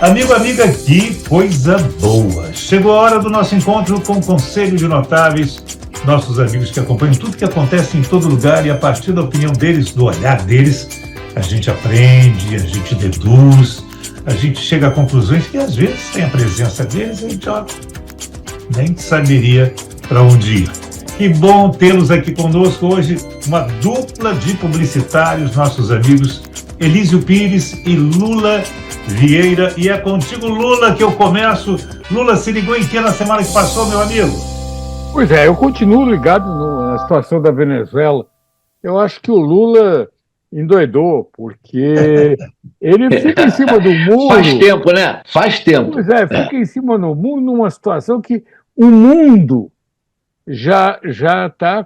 Amigo, amiga, que coisa boa! Chegou a hora do nosso encontro com o Conselho de Notáveis, nossos amigos que acompanham tudo que acontece em todo lugar e a partir da opinião deles, do olhar deles, a gente aprende, a gente deduz, a gente chega a conclusões que às vezes, sem a presença deles, a gente nem saberia para onde ir. Que bom tê-los aqui conosco hoje, uma dupla de publicitários, nossos amigos Elísio Pires e Lula Vieira. E é contigo, Lula, que eu começo. Lula, se ligou em que na semana que passou, meu amigo? Pois é, eu continuo ligado na situação da Venezuela. Eu acho que o Lula endoidou, porque ele fica em cima do muro. Faz tempo, né? Faz tempo. Pois é, fica em cima do muro numa situação que o mundo já está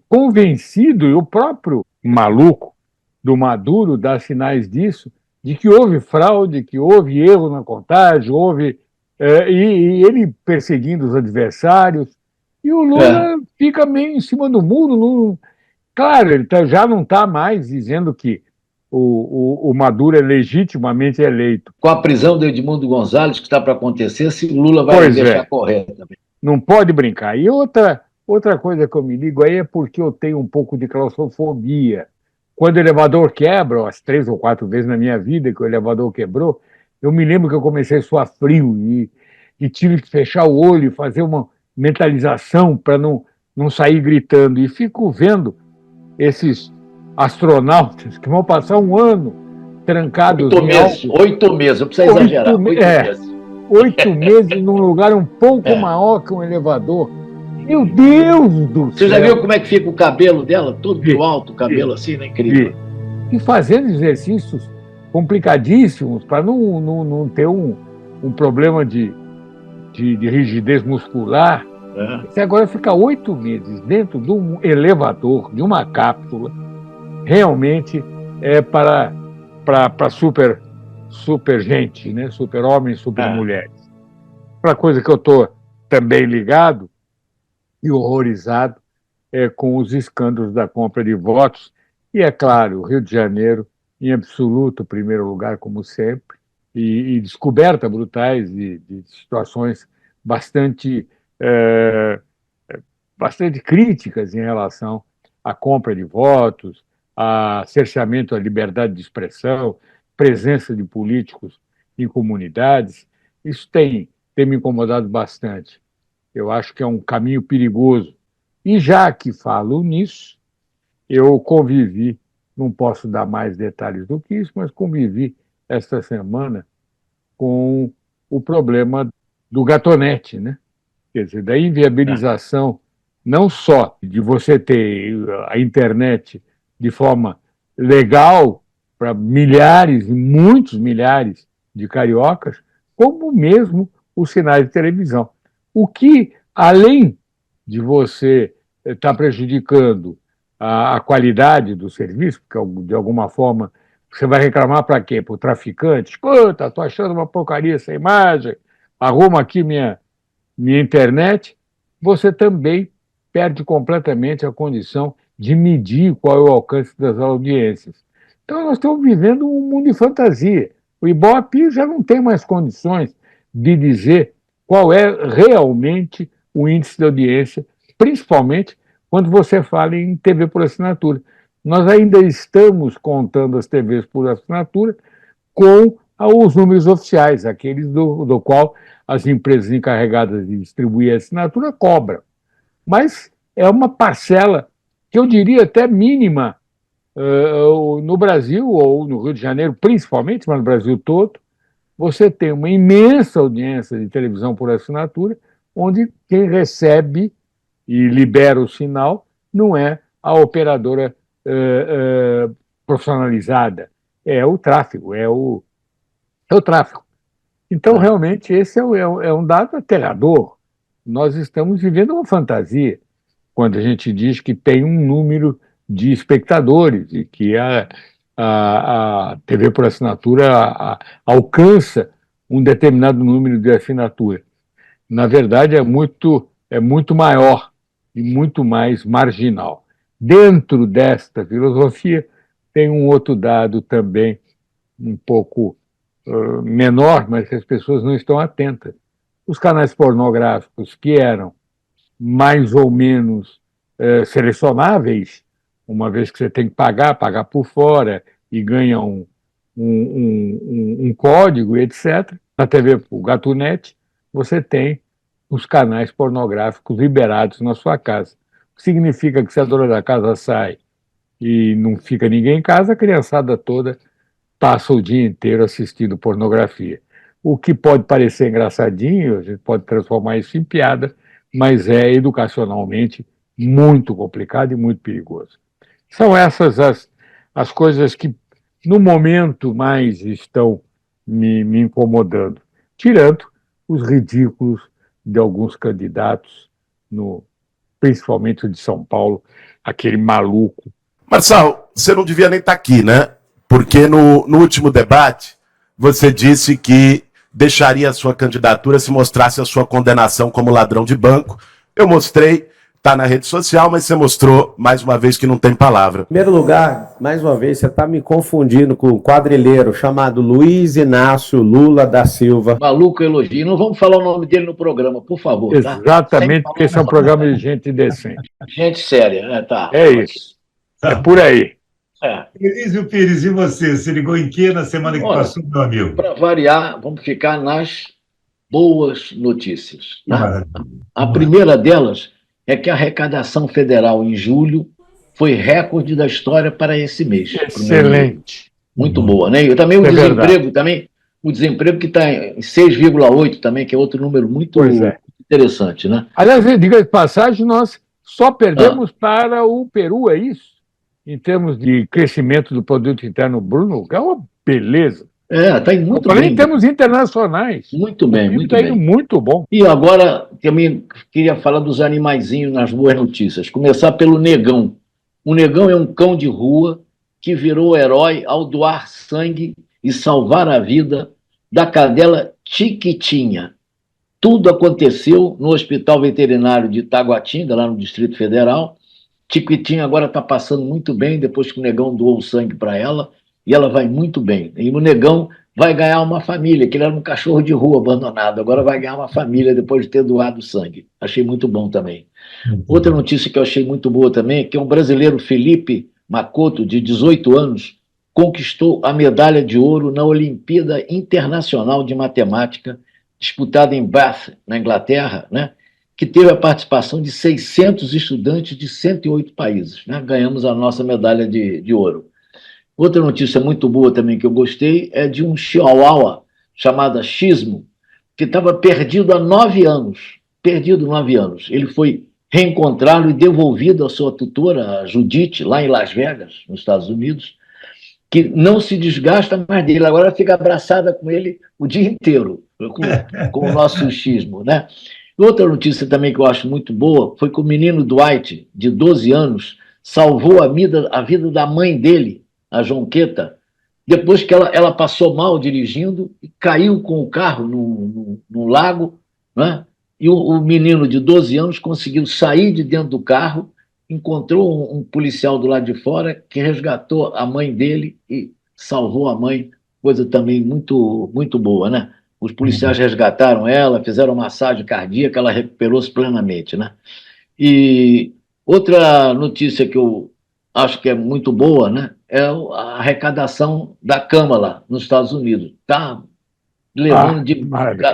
convencido, e o próprio maluco do Maduro dá sinais disso, de que houve fraude, que houve erro na contagem, e ele perseguindo os adversários, e o Lula fica meio em cima do muro. Claro, ele já não está mais dizendo que o Maduro é legitimamente eleito. Com a prisão do Edmundo Gonzalez, que está para acontecer, se o Lula vai deixar correr também. Não pode brincar. E outra coisa que eu me ligo aí é porque eu tenho um pouco de claustrofobia. Quando o elevador quebra, as 3 ou 4 vezes na minha vida que o elevador quebrou, eu me lembro que eu comecei a suar frio e tive que fechar o olho e fazer uma mentalização para não sair gritando. E fico vendo esses astronautas que vão passar um ano trancados 8 meses, 8 meses, não precisa exagerar. 8 meses. 8 meses num lugar um pouco maior que um elevador. Meu Deus do céu! Você já viu como é que fica o cabelo dela? Tudo pro alto, o cabelo assim, né? Incrível. E fazendo exercícios complicadíssimos para não ter um problema de rigidez muscular. Você agora fica 8 meses dentro de um elevador, de uma cápsula, realmente é para super gente, né? Super homens, super mulheres. Outra coisa que eu estou também ligado e horrorizado com os escândalos da compra de votos, e é claro, o Rio de Janeiro, em absoluto primeiro lugar, como sempre, e descobertas brutais de situações bastante críticas em relação à compra de votos, a cerceamento à liberdade de expressão, presença de políticos em comunidades. Isso tem me incomodado bastante. Eu acho que é um caminho perigoso. E já que falo nisso, eu convivi, não posso dar mais detalhes do que isso, mas convivi esta semana com o problema do gatonete, né? Quer dizer, da inviabilização não só de você ter a internet de forma legal para milhares, muitos milhares de cariocas, como mesmo os sinais de televisão. O que, além de você estar prejudicando a qualidade do serviço, porque de alguma forma você vai reclamar para quê? Para o traficante? Escuta, estou achando uma porcaria essa imagem, arruma aqui minha internet. Você também perde completamente a condição de medir qual é o alcance das audiências. Então nós estamos vivendo um mundo de fantasia. O Ibope já não tem mais condições de dizer qual é realmente o índice de audiência, principalmente quando você fala em TV por assinatura. Nós ainda estamos contando as TVs por assinatura com os números oficiais, aqueles do qual as empresas encarregadas de distribuir a assinatura cobram. Mas é uma parcela que eu diria até mínima no Brasil, ou no Rio de Janeiro principalmente, mas no Brasil todo. Você tem uma imensa audiência de televisão por assinatura, onde quem recebe e libera o sinal não é a operadora profissionalizada, é o tráfego, é o tráfego. Então, realmente, esse é um dado aterrador. Nós estamos vivendo uma fantasia quando a gente diz que tem um número de espectadores e que a TV por assinatura alcança um determinado número de assinatura. Na verdade, é muito maior e muito mais marginal. Dentro desta filosofia, tem um outro dado também um pouco menor, mas que as pessoas não estão atentas. Os canais pornográficos que eram mais ou menos selecionáveis, uma vez que você tem que pagar por fora e ganha um código, etc. Na TV, o Gatunet, você tem os canais pornográficos liberados na sua casa. Significa que se a dona da casa sai e não fica ninguém em casa, a criançada toda passa o dia inteiro assistindo pornografia. O que pode parecer engraçadinho, a gente pode transformar isso em piada, mas é educacionalmente muito complicado e muito perigoso. São essas as coisas que, no momento, mais estão me incomodando, tirando os ridículos de alguns candidatos, principalmente o de São Paulo, aquele maluco. Marçal, você não devia nem estar aqui, né? Porque no último debate você disse que deixaria a sua candidatura se mostrasse a sua condenação como ladrão de banco. Eu mostrei, está na rede social, mas você mostrou mais uma vez que não tem palavra. Em primeiro lugar, mais uma vez, você está me confundindo com um quadrilheiro chamado Luiz Inácio Lula da Silva. Maluco elogio. Não vamos falar o nome dele no programa, por favor. Exatamente, porque esse é um programa de gente decente. Gente séria, né? Tá. É isso. É por aí. Elísio Pires, e você? Se ligou em que na semana que passou, meu amigo? Para variar, vamos ficar nas boas notícias. Tá? A primeira delas é que a arrecadação federal em julho foi recorde da história para esse mês. Excelente. Muito boa, né? E também o desemprego que está em 6,8 também, que é outro número muito interessante, né? Aliás, diga de passagem, nós só perdemos para o Peru, é isso? Em termos de crescimento do produto interno bruto, é uma beleza. Está indo muito bem. Em termos internacionais. Muito bem, muito bem. Está indo muito bom. E agora, também queria falar dos animaizinhos nas boas notícias. Começar pelo Negão. O Negão é um cão de rua que virou herói ao doar sangue e salvar a vida da cadela Chiquitinha. Tudo aconteceu no Hospital Veterinário de Taguatinga, lá no Distrito Federal. Chiquitinha agora está passando muito bem, depois que o Negão doou o sangue para ela, e ela vai muito bem. E o Negão vai ganhar uma família, que ele era um cachorro de rua abandonado, agora vai ganhar uma família depois de ter doado sangue. Achei muito bom também. Outra notícia que eu achei muito boa também é que um brasileiro, Felipe Macoto, de 18 anos, conquistou a medalha de ouro na Olimpíada Internacional de Matemática, disputada em Bath, na Inglaterra, né? Que teve a participação de 600 estudantes de 108 países. Né? Ganhamos a nossa medalha de ouro. Outra notícia muito boa também que eu gostei é de um chihuahua chamado Xismo, que estava perdido há 9 anos. Perdido 9 anos. Ele foi reencontrado e devolvido à sua tutora, a Judite, lá em Las Vegas, nos Estados Unidos, que não se desgasta mais dele. Agora fica abraçada com ele o dia inteiro, com o nosso Xismo, né? Outra notícia também que eu acho muito boa foi que o menino Dwight, de 12 anos, salvou a vida da mãe dele, a Jonqueta, depois que ela passou mal dirigindo e caiu com o carro no lago, né? E o menino de 12 anos conseguiu sair de dentro do carro, encontrou um policial do lado de fora que resgatou a mãe dele e salvou a mãe, coisa também muito, muito boa, né? Os policiais resgataram ela, fizeram massagem cardíaca, ela recuperou-se plenamente, né? E outra notícia que eu acho que é muito boa, né, é a arrecadação da Câmara nos Estados Unidos. Está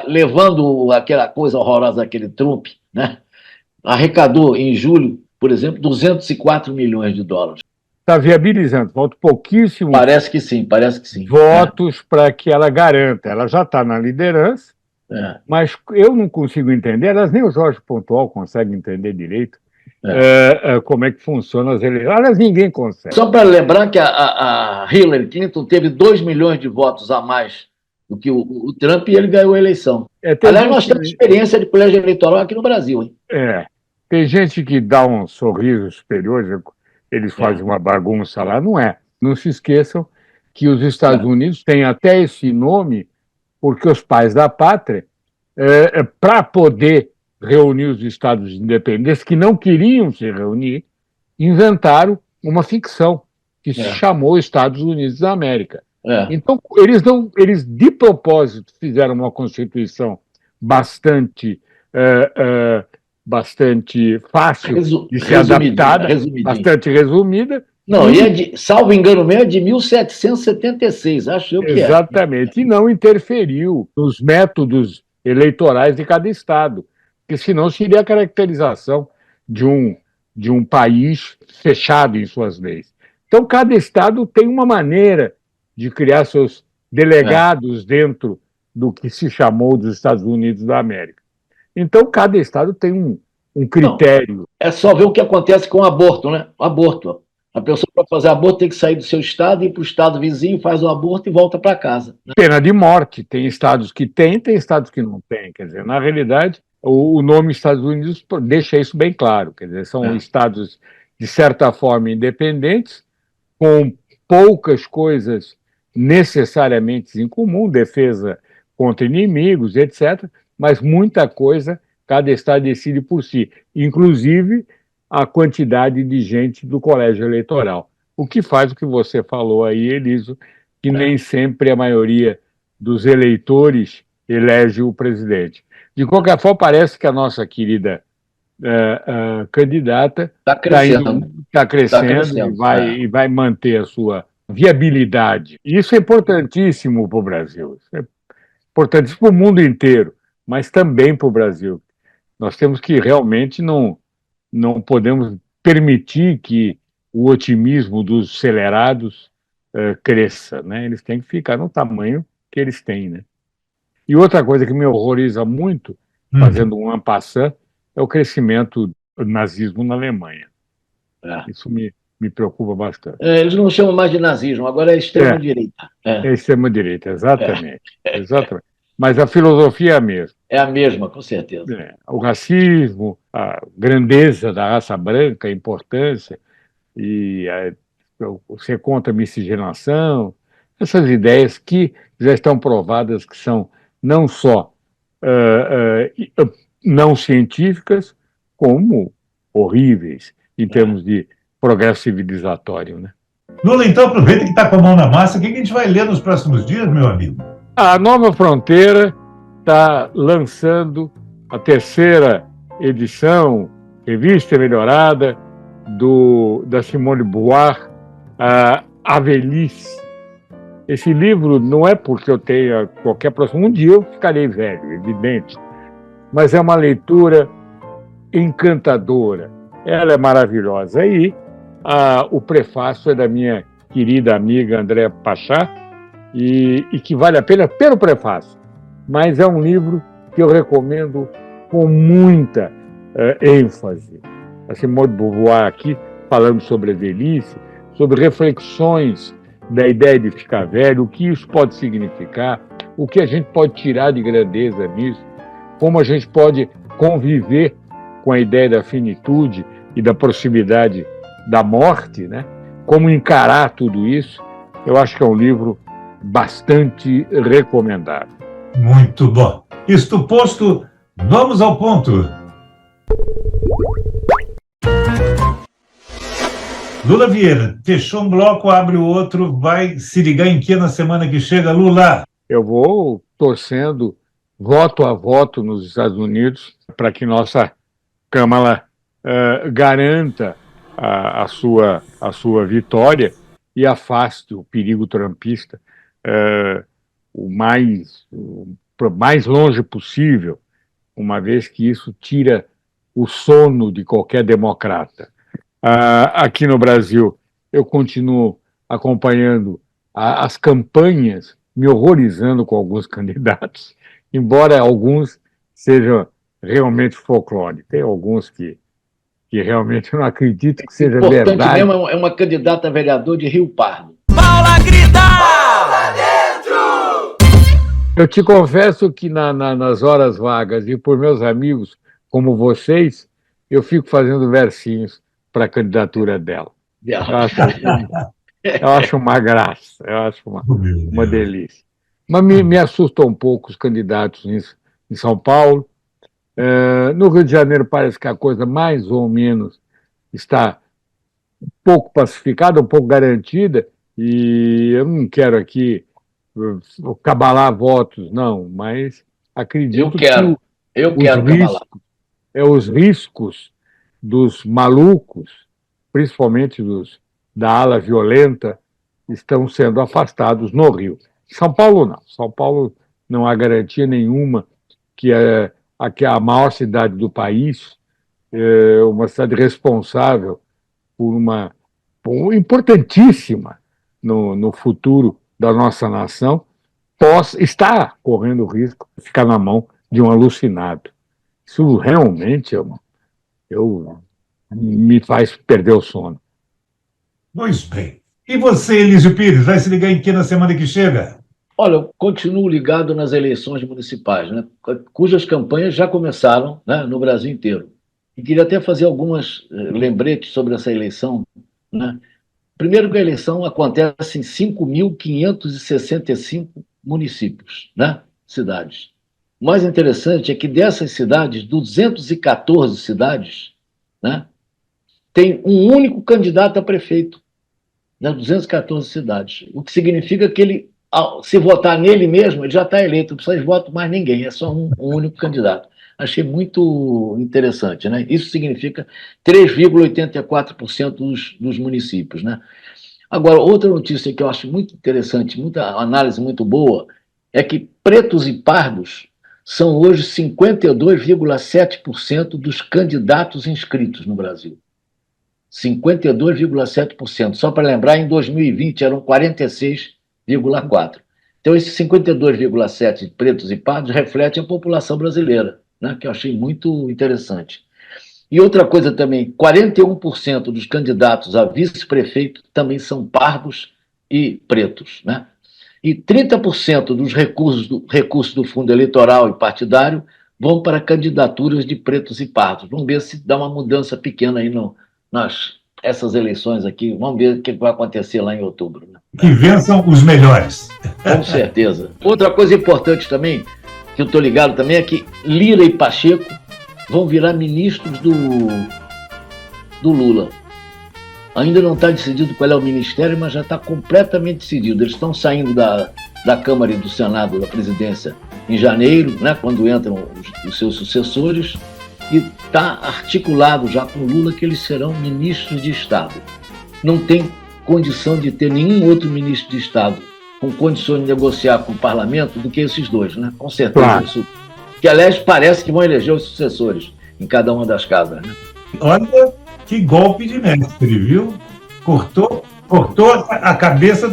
levando aquela coisa horrorosa daquele Trump, né? Arrecadou em julho, por exemplo, 204 milhões de dólares. Está viabilizando, falta pouquíssimo. Parece que sim. Votos para que ela garanta. Ela já está na liderança, mas eu não consigo entender, aliás, nem o Jorge Pontual consegue entender direito como é que funcionam as eleições. Aliás, ninguém consegue. Só para lembrar que a Hillary Clinton teve 2 milhões de votos a mais do que o Trump e ele ganhou a eleição. Aliás, nós temos experiência de colégio eleitoral aqui no Brasil, hein? Tem gente que dá um sorriso superior, eles fazem uma bagunça lá, não é. Não se esqueçam que os Estados Unidos têm até esse nome porque os pais da pátria, para poder reunir os estados independentes que não queriam se reunir, inventaram uma ficção que se chamou Estados Unidos da América. Então, eles de propósito fizeram uma Constituição bastante, bastante fácil de ser adaptada, bastante resumida. Não, salvo engano meu, é de 1776, acho eu que é. Exatamente, e não interferiu nos métodos eleitorais de cada estado, porque senão seria a caracterização de um país fechado em suas leis. Então, cada estado tem uma maneira de criar seus delegados dentro do que se chamou dos Estados Unidos da América. Então, cada estado tem um critério. Não, é só ver o que acontece com o aborto, né? O aborto. A pessoa, para fazer aborto, tem que sair do seu estado, ir para o estado vizinho, faz o aborto e volta para casa. Né? Pena de morte. Tem estados que têm, tem estados que não têm. Quer dizer, na realidade, o nome Estados Unidos deixa isso bem claro. Quer dizer, são estados, de certa forma, independentes, com poucas coisas necessariamente em comum, defesa contra inimigos, etc., mas muita coisa cada estado decide por si, inclusive a quantidade de gente do colégio eleitoral. O que faz o que você falou aí, Eliso, que nem sempre a maioria dos eleitores elege o presidente. De qualquer forma, parece que a nossa querida candidata está crescendo, e vai manter a sua viabilidade. Isso é importantíssimo para o Brasil, isso é importantíssimo para o mundo inteiro, mas também para o Brasil. Nós temos que realmente não podemos permitir que o otimismo dos acelerados cresça, né? Eles têm que ficar no tamanho que eles têm, né? E outra coisa que me horroriza muito, fazendo um en passant, é o crescimento do nazismo na Alemanha. Isso me preocupa bastante. Eles não chamam mais de nazismo, agora é extrema-direita. É extrema-direita, exatamente. Exatamente. Mas a filosofia é a mesma. É a mesma, com certeza. O racismo, a grandeza da raça branca, a importância, e ser contra a miscigenação, essas ideias que já estão provadas que são não só não científicas, como horríveis em termos de progresso civilizatório, né? Lula, então, aproveita que está com a mão na massa. O que a gente vai ler nos próximos dias, meu amigo? A Nova Fronteira está lançando a terceira edição, revista melhorada, da Simone de Beauvoir, A Velhice. Esse livro não é porque eu tenha qualquer próximo. Um dia eu ficarei velho, evidente, mas é uma leitura encantadora. Ela é maravilhosa. E o prefácio é da minha querida amiga Andréa Pachá, e que vale a pena pelo prefácio. Mas é um livro que eu recomendo com muita ênfase. A Simone de Beauvoir aqui, falando sobre a velhice, sobre reflexões da ideia de ficar velho, o que isso pode significar, o que a gente pode tirar de grandeza nisso, como a gente pode conviver com a ideia da finitude e da proximidade da morte, né? Como encarar tudo isso. Eu acho que é um livro bastante recomendável. Muito bom. Isto posto, vamos ao ponto. Lula Vieira, fechou um bloco, abre o outro, vai se ligar em que na semana que chega, Lula? Eu vou torcendo voto a voto nos Estados Unidos para que nossa Câmara garanta a sua vitória e afaste o perigo trumpista o mais longe possível, uma vez que isso tira o sono de qualquer democrata. Aqui no Brasil, eu continuo acompanhando as campanhas, me horrorizando com alguns candidatos, embora alguns sejam realmente folclore. Tem alguns que realmente eu não acredito que seja verdade. O importante mesmo é uma candidata a vereador de Rio Pardo. Paula grita! Paula dentro! Eu te confesso que nas horas vagas e por meus amigos como vocês, eu fico fazendo versinhos para a candidatura dela. Eu acho uma graça, eu acho uma delícia. Mas me assustam um pouco os candidatos em São Paulo. No Rio de Janeiro parece que a coisa mais ou menos está um pouco pacificada, um pouco garantida, E eu não quero aqui cabalar votos, não, mas acredito Eu quero cabalar. Os riscos dos malucos, principalmente da ala violenta, estão sendo afastados no Rio. São Paulo não. São Paulo não há garantia nenhuma que a maior cidade do país, uma cidade responsável por importantíssima no futuro da nossa nação, está correndo o risco de ficar na mão de um alucinado. Isso realmente me faz perder o sono. Pois bem. E você, Elísio Pires, vai se ligar em que na semana que chega? Olha, eu continuo ligado nas eleições municipais, né, cujas campanhas já começaram, né, no Brasil inteiro. E queria até fazer algumas lembretes sobre essa eleição, né? Primeiro que a eleição acontece em 5.565 municípios, né, cidades. O mais interessante é que dessas cidades, 214 cidades, né, tem um único candidato a prefeito, né, 214 cidades, o que significa que ele, se votar nele mesmo, ele já está eleito, não precisa de voto mais ninguém, é só um único candidato. Achei muito interessante, né? Isso significa 3,84% dos municípios, né? Agora, outra notícia que eu acho muito interessante, muita análise muito boa, é que pretos e pardos são hoje 52,7% dos candidatos inscritos no Brasil. 52,7%. Só para lembrar, em 2020 eram 46,4%. Então, esses 52,7% de pretos e pardos refletem a população brasileira, né, que eu achei muito interessante. E outra coisa também, 41% dos candidatos a vice-prefeito também são pardos e pretos, né? E 30% dos recursos do fundo eleitoral e partidário vão para candidaturas de pretos e pardos. Vamos ver se dá uma mudança pequena aí essas eleições aqui. Vamos ver o que vai acontecer lá em outubro, né? Que vençam os melhores. Com certeza. Outra coisa importante também, que eu estou ligado também, é que Lira e Pacheco vão virar ministros do Lula. Ainda não está decidido qual é o ministério, mas já está completamente decidido. Eles estão saindo da Câmara e do Senado, da presidência, em janeiro, né, quando entram os seus sucessores, e está articulado já com o Lula que eles serão ministros de Estado. Não tem condição de ter nenhum outro ministro de Estado com condições de negociar com o parlamento do que esses dois, né? Com certeza. Claro. Isso, que, aliás, parece que vão eleger os sucessores em cada uma das casas, né? Olha que golpe de mestre, viu? Cortou a cabeça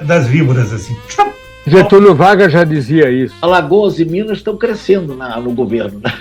das víboras, assim. Getúlio Vargas já dizia isso. Alagoas e Minas estão crescendo no governo, né?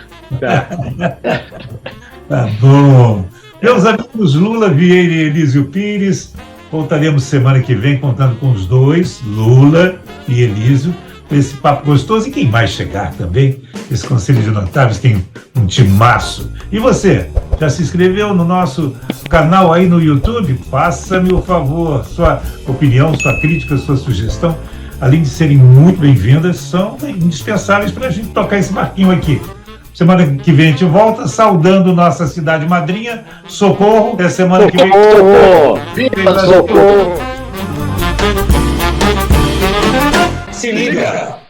Tá bom. Meus amigos Lula, Vieira e Elísio Pires, voltaremos semana que vem contando com os dois, Lula e Elísio, com esse papo gostoso. E quem mais chegar também, esse Conselho de Notáveis tem um timaço. E você, já se inscreveu no nosso canal aí no YouTube? Faça-me o favor, sua opinião, sua crítica, sua sugestão, além de serem muito bem-vindas, são indispensáveis para a gente tocar esse barquinho aqui. Semana que vem a gente volta, saudando nossa cidade madrinha. Socorro! Até semana que vem. Socorro! Viva Socorro! Se liga!